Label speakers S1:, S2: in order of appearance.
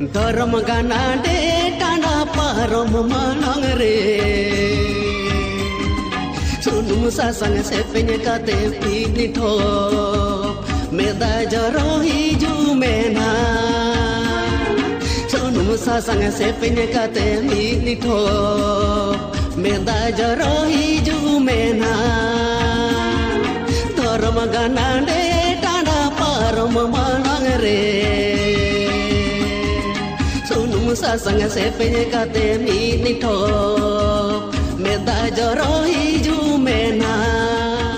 S1: धर्म गाना दे टाना पारम माlang re sunum sasang sepenya kate pini tho meda jaro hiju mena sunum sasang sepenya kate pini tho meda jaro hiju mena धर्म गाना दे टाना पारम माlang re sunum sasang sepenya kate pini tho meda jaro hiju mena